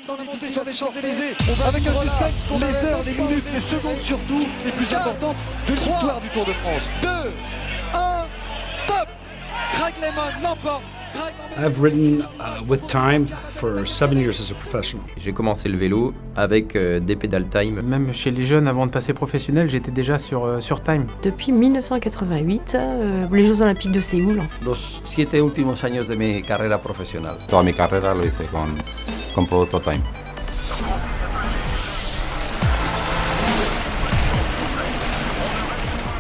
dans les sur les Champs-Élysées, avec un suspense pour les heures, les minutes, les secondes surtout, les plus importantes de l'histoire du Tour de France. 2, 1, top. Greg LeMond l'emporte. I've ridden with Time for 7 years as a professional. J'ai commencé le vélo avec des pédales Time. Même chez les jeunes, avant de passer professionnel, j'étais déjà sur Time. Depuis 1988, les Jeux Olympiques de Séoul. Los 7 últimos años de mi carrera profesional. Toda mi carrera lo hice con producto Time.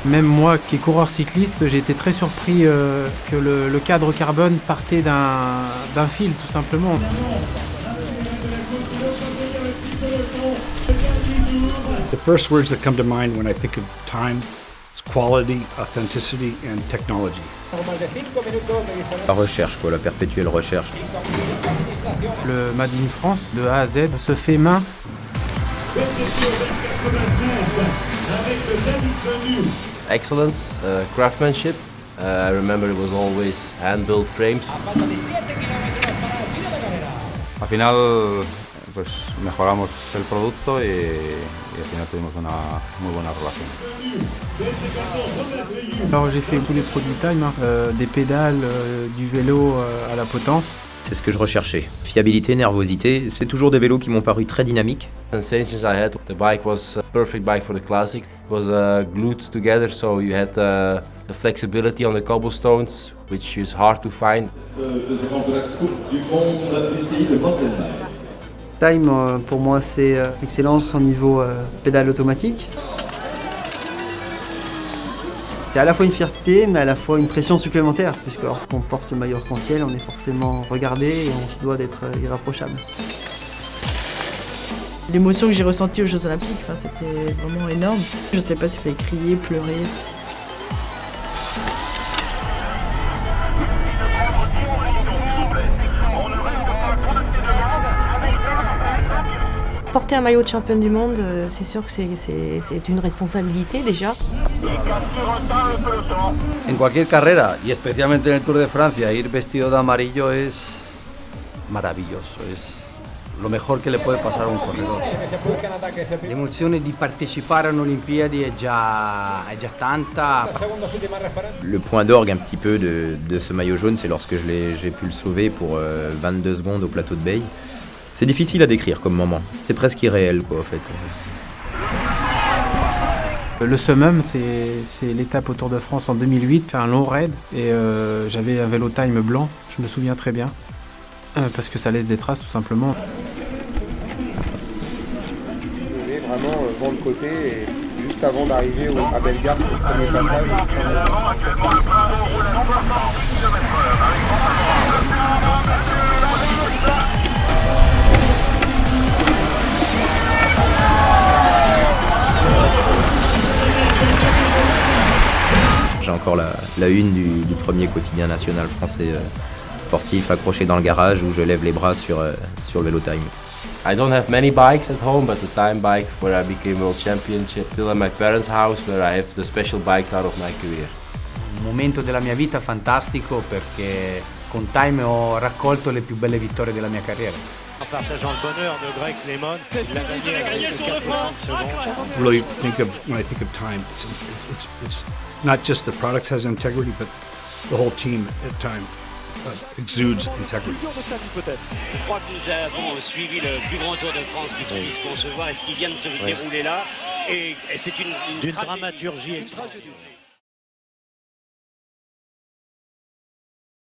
Même moi qui est coureur cycliste, j'ai été très surpris que le cadre carbone partait d'un fil tout simplement. The first words that come to mind when I think of Time is quality, authenticity and technology. La recherche, quoi, la perpétuelle recherche. Le Made in France de A à Z se fait main. Excellence, craftsmanship. I remember it was always hand-built frames. Al final, pues mejoramos el producto y al final tuvimos una muy buena relación. Alors j'ai fait tous les produits Time, des pédales, du vélo à la potence. C'est ce que je recherchais. Fiabilité, nervosité, c'est toujours des vélos qui m'ont paru très dynamiques. Sensations I had, the bike was a perfect bike for the classic. It was glued together, so you had the flexibility on the cobblestones, which is hard to find. Time, pour moi, c'est excellence au niveau pédale automatique. C'est à la fois une fierté, mais à la fois une pression supplémentaire, puisque lorsqu'on porte le maillot arc-en-ciel, on est forcément regardé et on se doit d'être irréprochable. L'émotion que j'ai ressentie aux Jeux Olympiques, c'était vraiment énorme. Je sais pas s'il fallait crier, pleurer. Porter un maillot de championne du monde, c'est sûr que c'est une responsabilité déjà. En cualquier carrera, y especialmente en el Tour de Francia, ir vestido de amarillo es maravilloso, es lo mejor que le puede pasar a un corredor. L'emozione di partecipare a un'Olimpiadi è già tanta. Le point d'orgue un petit peu de ce maillot jaune, c'est lorsque j'ai pu le sauver pour 22 secondes au plateau de Bay. C'est difficile à décrire comme moment, c'est presque irréel quoi en fait. Le summum, c'est l'étape au Tour de France en 2008, un long raid, et j'avais un vélo Time blanc, je me souviens très bien, parce que ça laisse des traces tout simplement. Vraiment vent de côté, et juste avant d'arriver à Bellegarde pour le premier passage. J'ai encore la une du premier quotidien national français sportif accroché dans le garage où je lève les bras sur le vélo Time. I don't have many bikes at home, but the Time bike where I became world champion, still at my parents' house where I have the special bikes out of my career. Un momento della mia vita fantastico perché con Time ho raccolto le più belle vittorie della mia carriera. En partageant le bonheur de Greg LeMond, il a gagné avec 4 secondes. Really when I think of Time, it's not just the product has integrity, but the whole team at Time exudes integrity. Je crois que nous avons suivi le plus grand Tour de France qui puisse concevoir et ce qui vient de se dérouler là. Et c'est une D'une dramaturgie extraordinaire.